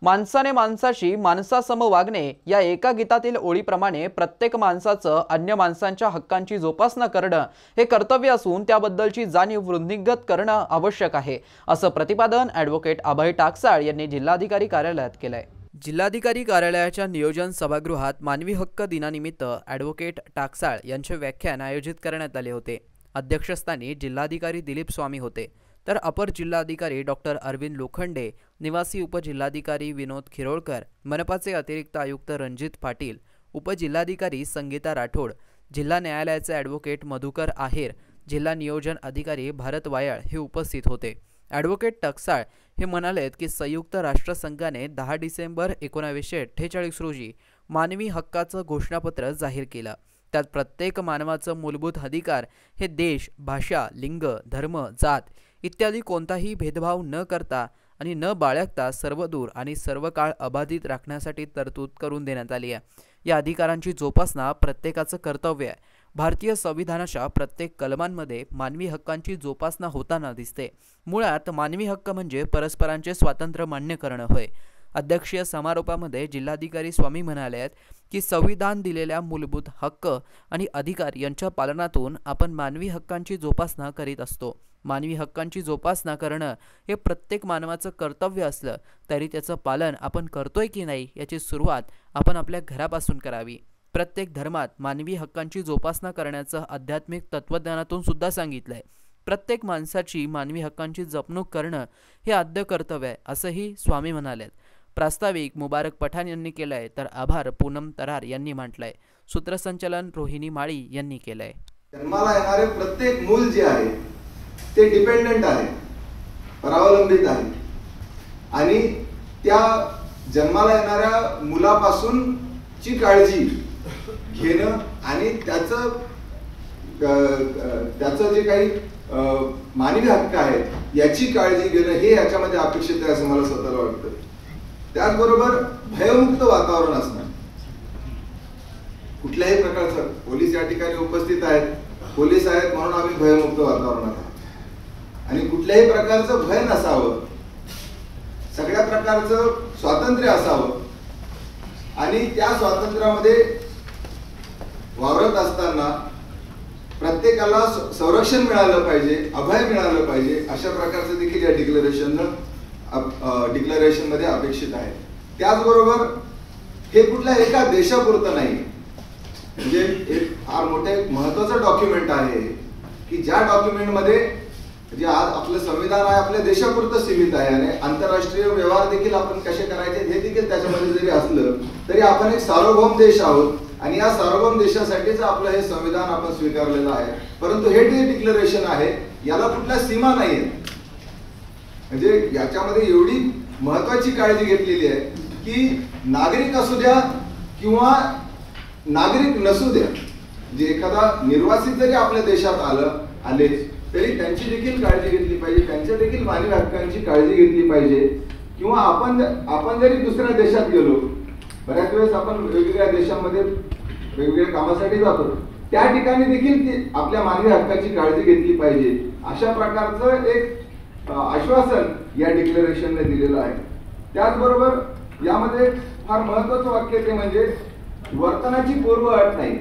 माणसाने माणसाशी माणसासम वागणे या एका गीतातील ओळीप्रमाणे प्रत्येक माणसाचं अन्य माणसांच्या हक्कांची जोपासना करणं हे कर्तव्य असून त्याबद्दलची जाणीव वृद्धिंगत करणं आवश्यक आहे, असं प्रतिपादन ॲडव्होकेट अभय टाकसाळ यांनी जिल्हाधिकारी कार्यालयात केलंय। जिल्हाधिकारी कार्यालयाच्या नियोजन सभागृहात मानवी हक्क दिनानिमित्त ॲडव्होकेट टाकसाळ यांचे व्याख्यान आयोजित करण्यात आले होते। अध्यक्षस्थानी जिल्हाधिकारी दिलीप स्वामी होते, तर अपर जिल्हाधिकारी डॉक्टर अरविंद लोखंडे, निवासी उपजिल्हाधिकारी विनोद खिरोळकर, मनपाचे अतिरिक्त आयुक्त रणजित पाटील, उपजिल्हाधिकारी संगीता राठोड, जिल्हा न्यायालयाचे ॲडव्होकेट मधुकर आहेर, जिल्हा नियोजन अधिकारी भारत वायाळ हे उपस्थित होते। ॲडव्होकेट टाकसाळ हे म्हणालेत की संयुक्त राष्ट्रसंघाने 10 डिसेंबर 1948 रोजी मानवी हक्काचं घोषणापत्र जाहीर केलं। त्यात प्रत्येक मानवाचं मूलभूत अधिकार हे देश, भाषा, लिंग, धर्म, जात इत्यादी कोणताही भेदभाव न करता आणि न बाळगता सर्वदूर आणि सर्व काळ अबाधित राखण्यासाठी तरतूद करून देण्यात आली आहे। या अधिकारांची जोपासना प्रत्येकाचं कर्तव्य आहे। भारतीय संविधानाच्या प्रत्येक कलमांमध्ये मानवी हक्कांची जोपासना होताना दिसते। मुळात मानवी हक्क म्हणजे परस्परांचे स्वातंत्र्य मान्य करणं होय। अध्यक्षीय समारोपामध्ये जिल्हाधिकारी स्वामी म्हणाले की संविधान दिलेल्या मूलभूत हक्क आणि अधिकार यांच्या पालनातून आपण मानवी हक्कांची जोपासना करीत असतो। मानवी हक्कांची जोपासना करणं हे प्रत्येक मानवाचं कर्तव्य असलं तरी त्याचं पालन आपण करतोय की नाही याची सुरुवात आपण आपल्या घरापासून करावी। प्रत्येक धर्मात मानवी हक्कांची जोपासना करण्याचं आध्यात्मिक तत्वज्ञानातून सुद्धा सांगितलंय। प्रत्येक माणसाची मानवी हक्कांची जपणूक करणं हे आद्य कर्तव्य आहे, असंही स्वामी म्हणालेत। प्रास्ताविक मुबारक पठाण यांनी केलंय, तर आभार पूनम तरार यांनी म्हटलंय। सूत्रसंचालन रोहिणी माळी यांनी केलंय। जन्माला येणारे प्रत्येक मूल जे आहे ते डिपेंडंट आहे, परावलंबित आहे आणि त्या जन्माला येणाऱ्या मुलापासून ची काळजी घेणं आणि त्याचं जे काही मानवी हक्क आहेत याची काळजी घेणं हे याच्यामध्ये अपेक्षित आहे असं मला स्वतःला वाटतं। त्याचबरोबर भयमुक्त वातावरण असणं, कुठल्याही प्रकारचं, पोलीस या ठिकाणी उपस्थित आहेत, पोलीस आहेत म्हणून आम्ही भयमुक्त वातावरणात आहोत आणि कुठल्याही प्रकारचं भय नसावं, सगळ्या प्रकारचं स्वातंत्र्य असावं आणि त्या स्वातंत्र्यामध्ये वावरत असताना प्रत्येकाला संरक्षण मिळालं पाहिजे, अभय मिळालं पाहिजे, अशा प्रकारचं देखील या डिक्लेरेशन मध्ये अपेक्षित आहे। त्याचबरोबर हे कुठल्या एका देशापुरतं नाही, म्हणजे एक फार मोठे महत्वाचं डॉक्युमेंट आहे की ज्या डॉक्युमेंटमध्ये जे आज आपलं संविधान आहे आपल्या देशापुरतं सीमित आहे आणि आंतरराष्ट्रीय व्यवहार देखील आपण कसे करायचे हे देखील त्याच्यामध्ये जरी असलं तरी आपण एक सार्वभौम देश आहोत आणि या सार्वभौम देशासाठीच आपलं हे संविधान आपण स्वीकारलेलं आहे। परंतु हे जे डिक्लेरेशन आहे याला कुठल्या सीमा नाही आहेत, म्हणजे याच्यामध्ये एवढी महत्वाची काळजी घेतलेली आहे की नागरिक असू द्या किंवा नागरिक नसू द्या, जे एखादा निर्वासित जरी आपल्या देशात आले तरी त्यांची देखील काळजी घेतली पाहिजे, त्यांच्या देखील मानवी हक्कांची काळजी घेतली पाहिजे। किंवा आपण जरी दुसऱ्या देशात गेलो, बऱ्याच वेळेस आपण वेगवेगळ्या देशांमध्ये वेगवेगळ्या कामासाठी जातो, त्या ठिकाणी देखील आपल्या मानवी हक्काची काळजी घेतली पाहिजे, अशा प्रकारचं एक आश्वासन या डिक्लेरेशनने दिलेलं आहे। त्याचबरोबर यामध्ये फार महत्वाचं वाक्य ते म्हणजे वर्तनाची पूर्व अट नाही।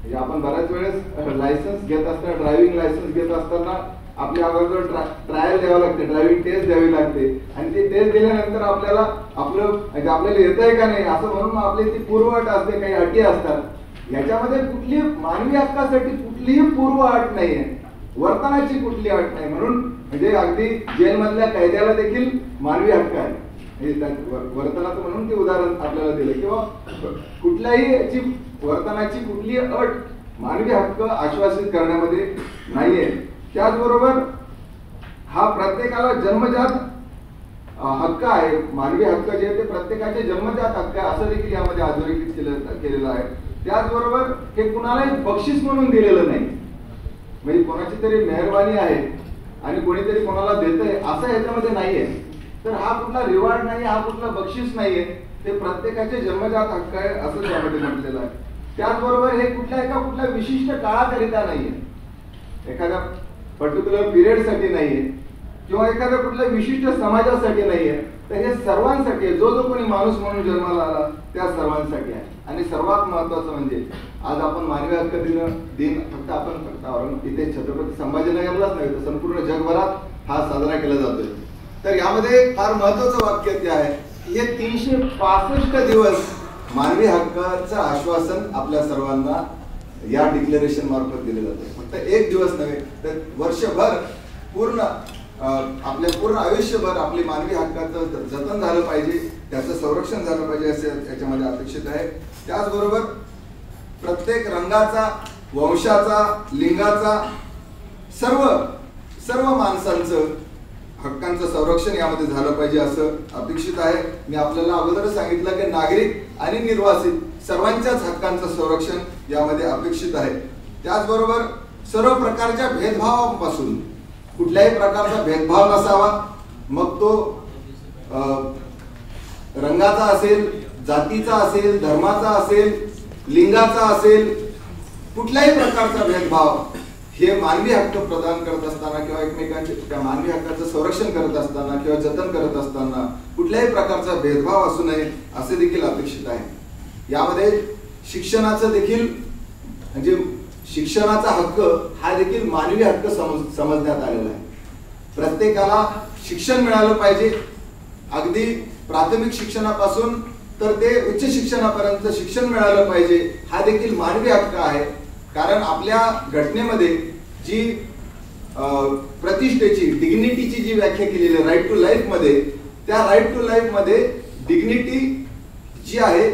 म्हणजे आपण बऱ्याच वेळेस लायसन्स घेत असताना, ड्रायव्हिंग लायसन्स घेत असताना आपल्या अगोदर ट्रायल द्यावं लागते, ड्रायव्हिंग टेस्ट द्यावी लागते आणि ते टेस्ट दिल्यानंतर आपल्याला आपल्याला येतंय का नाही असं म्हणून आपली ती पूर्व अट असते, काही अटी असतात। याच्यामध्ये कुठली मानवी हक्कासाठी कुठलीही पूर्व अट नाहीये, वर्तनाची कुठली अट नाही, म्हणून म्हणजे अगदी जेलमधल्या कैद्याला देखील मानवी हक्क आहे, वर्तनाचं म्हणून ते उदाहरण आपल्याला दिलं। किंवा कुठल्याही याची वर्तनाची कुठली अट मानवी हक्क आश्वासित करण्यामध्ये नाहीये। त्याचबरोबर हा प्रत्येकाला जन्मजात हक्क आहे, मानवी हक्क जे ते प्रत्येकाचे जन्मजात हक्क आहे असं देखील यामध्ये अधोरेखित केलेलं आहे। त्याचबरोबर हे कुणालाही बक्षीस म्हणून दिलेलं नाही, म्हणजे कोणाची तरी मेहरबानी आहे आणि कोणीतरी कोणाला देतंय असं याच्यामध्ये नाहीये। तर हा कुठला रिवॉर्ड नाही, हा कुठला बक्षीस नाहीये, ते प्रत्येकाचे जन्मजात हक्क आहे असं त्यामध्ये म्हटलेलं आहे। त्याचबरोबर हे कुठल्या विशिष्ट काळाकरिता नाहीये, एखाद्या पर्टिक्युलर पिरियड साठी नाहीये किंवा एखाद्या कुठल्या विशिष्ट समाजासाठी नाहीये, तर हे सर्वांसाठी आहे, जो जो कोणी माणूस म्हणून जन्माला आला त्या सर्वांसाठी आहे. आणि सर्वात महत्वाचं म्हणजे आज आपण मानवी हक्क दिन फक्त इथे छत्रपती संभाजीनगरलाच नाही तर संपूर्ण जगभरात हा साजरा केला जातोय. तर यामध्ये फार महत्वाचं वाक्य ते आहे की हे 365 दिवस मानवी हक्काचं आश्वासन आपल्या सर्वांना या डिक्लेरेशन मार्फत दिले जाते. फक्त एक दिवस नव्हे तर वर्षभर पूर्ण आपल्या पूर्ण आयुष्यभर आपली मानवी हक्काचं जतन झालं पाहिजे, त्याचं संरक्षण झालं पाहिजे असे याच्यामध्ये अपेक्षित आहे. त्याचबरोबर प्रत्येक रंगाचा, वंशाचा, लिंगाचा सर्व माणसांचं हक्कांचं संरक्षण यामध्ये झालं पाहिजे असं अपेक्षित आहे. मी आपल्याला अगोदरच सांगितलं की नागरिक आणि निर्वासित सर्वांच्याच हक्कांचं संरक्षण यामध्ये अपेक्षित आहे. त्याचबरोबर सर्व प्रकारच्या भेदभावापासून कुठल्याही प्रकारचा भेदभाव नसावा, मग तो रंगाचा असेल, जातीचा असेल, धर्माचा असेल, लिंगाचा असेल, कुठल्याही प्रकारचा भेदभाव हे मानवी हक्क प्रदान करत असताना किंवा एकमेकांचे त्या मानवी हक्काचं संरक्षण करत असताना किंवा जतन करत असताना कुठल्याही प्रकारचा भेदभाव असू नये असे देखील अपेक्षित आहे. यामध्ये शिक्षणाचं देखील म्हणजे शिक्षणाचा हक्क हा देखील मानवी हक्क समजण्यात आलेला आहे. प्रत्येकाला शिक्षण मिळालं पाहिजे, अगदी प्राथमिक शिक्षणापासून तर ते उच्च शिक्षणापर्यंत शिक्षण मिळालं पाहिजे हा देखील मानवी हक्क आहे. कारण आपल्या घटनेमध्ये जी प्रतिष्ठेची, डिग्निटीची जी व्याख्या केलेली आहे राईट टू लाईफ मध्ये, त्या राईट टू लाईफ मध्ये डिग्निटी जी आहे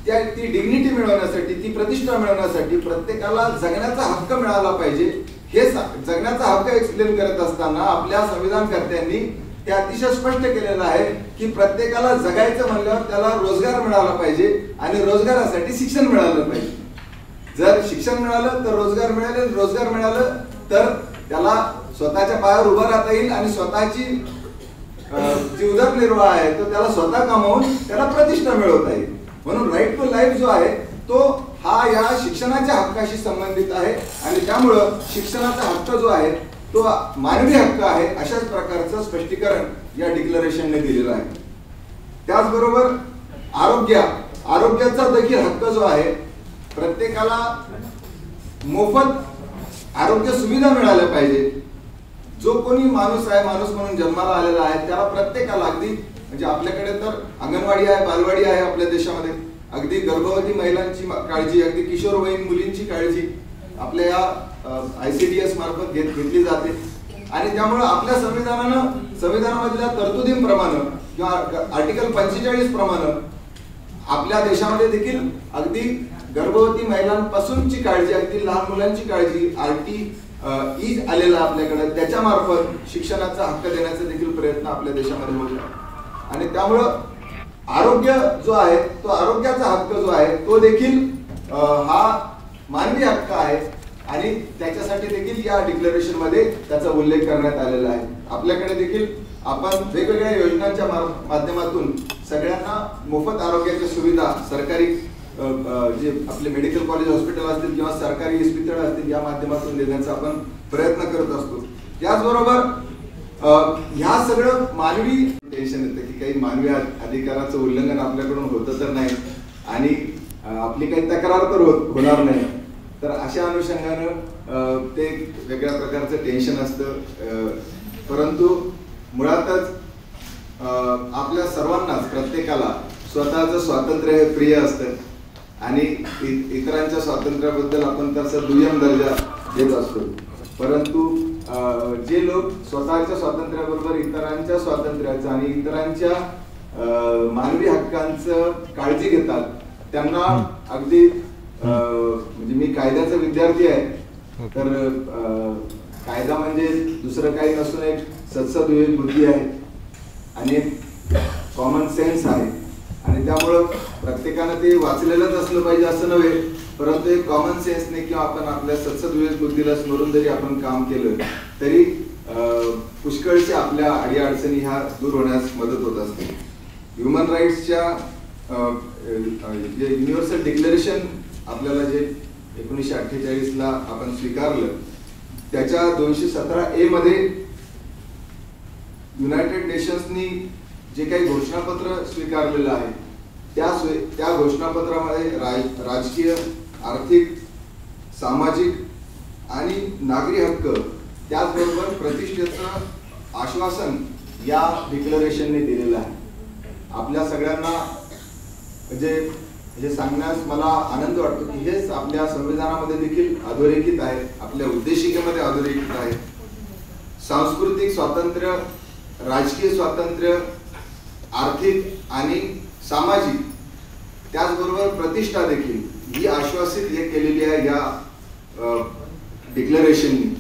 ती डिग्निटी मिळवण्यासाठी, ती प्रतिष्ठा मिळवण्यासाठी प्रत्येकाला जगण्याचा हक्क मिळाला पाहिजे. हे जगण्याचा हक्क एक्सप्लेन करत असताना आपल्या संविधानकर्त्यांनी हे अतिशय स्पष्ट केलेलं आहे की प्रत्येकाला जगायचं म्हणल्यावर त्याला रोजगार मिळाला पाहिजे आणि रोजगारासाठी शिक्षण मिळालं पाहिजे. जर शिक्षण मिळालं तर रोजगार मिळाले, रोजगार मिळालं तर त्याला स्वतःच्या पायावर उभं राहता येईल आणि स्वतःची जी उदरनिर्वाह आहे तो त्याला स्वतः कमावून त्याला प्रतिष्ठा मिळवता येईल. म्हणून राईट टू लाईफ जो आहे तो हा या शिक्षणाच्या हक्काशी संबंधित आहे आणि त्यामुळं शिक्षणाचा हक्क जो आहे तो मानवी हक्क आहे अशाच प्रकारचं स्पष्टीकरण या डिक्लेरेशनने दिलेलं आहे. त्याचबरोबर आरोग्याचा देखील हक्क जो आहे, प्रत्येकाला मोफत आरोग्य सुविधा मिळाल्या पाहिजे. जो कोणी माणूस आहे, माणूस म्हणून जन्माला आलेला आहे त्याला प्रत्येकाला अगदी म्हणजे आपल्याकडे तर अंगणवाडी आहे, बालवाडी आहे आपल्या देशामध्ये, अगदी गर्भवती महिलांची काळजी, अगदी किशोरवयीन मुलींची काळजी आपल्या या ICDS मार्फत घेतली जाते. आणि त्यामुळे आपल्या संविधानामधल्या तरतुदींप्रमाणे किंवा आर्टिकल 45 प्रमाणे आपल्या देशामध्ये देखील अगदी गर्भवती महिलांपासूनची काळजी, अगदी लहान मुलांची काळजी RTE आलेला आपल्याकडे, त्याच्या मार्फत शिक्षणाचा हक्क देण्याचा देखील प्रयत्न आपल्या देशामध्ये होत आहे. आणि त्यामुळं आरोग्य जो आहे तो आरोग्याचा हक्क जो आहे तो देखील हा मानवी हक्क आहे आणि त्याच्यासाठी देखील या डिक्लेरेशन मध्ये त्याचा उल्लेख करण्यात आलेला आहे. आपल्याकडे देखील आपण वेगवेगळ्या योजनांच्या माध्यमातून सगळ्यांना मोफत आरोग्याच्या सुविधा सरकारी जे आपले मेडिकल कॉलेज, हॉस्पिटल असतील किंवा सरकारी इस्पितळ असतील या माध्यमातून देण्याचा आपण प्रयत्न करत असतो. त्याचबरोबर ह्या सगळं मानवी टेन्शन येतं की काही मानवी अधिकाराचं उल्लंघन आपल्याकडून होतं तर नाही आणि आपली काही तक्रार तर होणार नाही. तर अशा अनुषंगानं ते वेगळ्या प्रकारचं टेन्शन असतं. परंतु मुळातच आपल्या सर्वांनाच प्रत्येकाला स्वतःचं स्वातंत्र्य हे प्रिय असतं आणि इतरांच्या स्वातंत्र्याबद्दल आपण तसं दुय्यम दर्जा देत असतो. परंतु जे लोक स्वतःच्या स्वातंत्र्याबरोबर इतरांच्या स्वातंत्र्याचं आणि इतरांच्या मानवी हक्कांचं काळजी घेतात त्यांना अगदी म्हणजे मी कायद्याचा विद्यार्थी आहे तर कायदा म्हणजे दुसरं काही नसून एक सद्सद्विवेक बुद्धी आहे आणि कॉमन सेन्स आहे आणि त्यामुळं प्रत्येकानं ते वाचलेलंच असलं पाहिजे असं नव्हे, परंतु एक कॉमन सेन्सने किंवा आपण आपल्या सद्सद्विवेक बुद्धीला स्मरून जरी आपण काम केलं तरी पुष्कळशी आपल्या अडीअडचणी ह्या दूर होण्यास मदत होत असते. ह्युमन राईट्सच्या जे युनिव्हर्सल डिक्लेरेशन आपल्याला जे 1948 ला आपण स्वीकारलं त्याच्या 217A मध्ये युनायटेड नेशन्सनी जे काही घोषणापत्र स्वीकारलेलं आहे त्या घोषणापत्रामध्ये राजकीय, आर्थिक, सामाजिक आणि नागरी हक्क त्याचबरोबर प्रतिष्ठेचं आश्वासन या डिक्लरेशनने दिलेलं आहे. आपल्या सगळ्यांना म्हणजे हे सांगण्यास मला आनंद वाटतो की हेच आपल्या संविधानामध्ये देखील अधोरेखित आहे, आपल्या उद्देशिकेमध्ये अधोरेखित आहे. सांस्कृतिक स्वातंत्र्य, राजकीय स्वातंत्र्य, आर्थिक आणि सामाजिक त्याचबरोबर प्रतिष्ठा देखील ही आश्वासित केलेली आहे या डिक्लरेशननी.